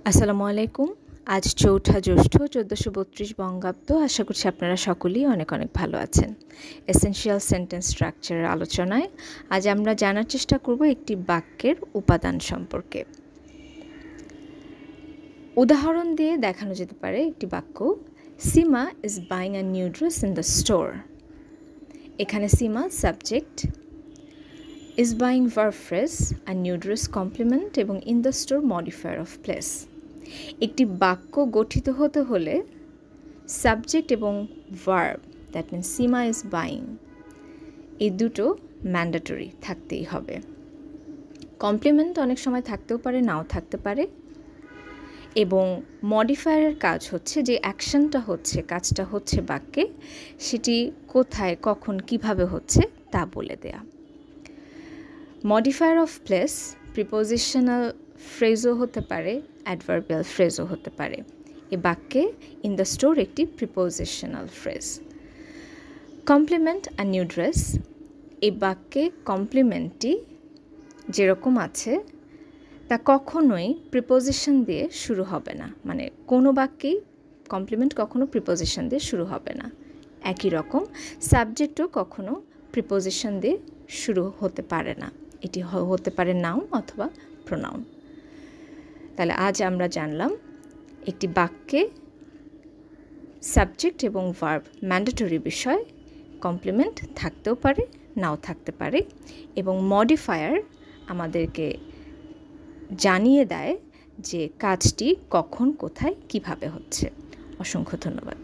আসসালামু আলাইকুম। আজ ৪ঠা জ্যৈষ্ঠ ১৪৩২ বঙ্গাব্দ। আশা করছি আপনারা সকলেই অনেক অনেক ভালো আছেন। এসেনশিয়াল সেন্টেন্স স্ট্রাকচারের আলোচনায় আজ আমরা জানার চেষ্টা করব একটি বাক্যের উপাদান সম্পর্কে। উদাহরণ দিয়ে দেখানো যেতে পারে একটি বাক্য, Seema is buying a new dress in the store. এখানে Seema subject, is buying verb phrase, a new dress complement এবং in the store modifier of place. একটি বাক্য গঠিত হতে হলে সাবজেক্ট এবং verb, that means Seema is buying, এই দুটো ম্যান্ডেটরি থাকতেই হবে। কমপ্লিমেন্ট অনেক সময় থাকতেও পারে, নাও থাকতে পারে। এবং মডিফায়ারের কাজ হচ্ছে যে অ্যাকশনটা হচ্ছে, কাজটা হচ্ছে বাক্যে, সেটি কোথায়, কখন, কিভাবে হচ্ছে তা বলে দেয়া। মডিফায়ার অফ প্লেস প্রিপোজিশনাল ফ্রেজও হতে পারে, অ্যাডভার্বিয়াল ফ্রেজও হতে পারে। এ বাক্যে ইন দ্য স্টোর একটি prepositional phrase. Complement a new dress, এই বাক্যে কমপ্লিমেন্টটি যেরকম আছে তা কখনোই প্রিপোজিশন দিয়ে শুরু হবে না, মানে কোনো বাক্যেই কমপ্লিমেন্ট কখনো প্রিপোজিশন দিয়ে শুরু হবে না। একই রকম সাবজেক্টও কখনো প্রিপোজিশন দিয়ে শুরু হতে পারে না, এটি হতে পারে নাউন অথবা প্রোনাউন। তাহলে আজ আমরা জানলাম একটি বাক্যে সাবজেক্ট এবং ভার্ব ম্যান্ডেটরি বিষয়, কমপ্লিমেন্ট থাকতেও পারে, নাও থাকতে পারে, এবং মডিফায়ার আমাদেরকে জানিয়ে দেয় যে কাজটি কখন, কোথায়, কিভাবে হচ্ছে। অসংখ্য ধন্যবাদ।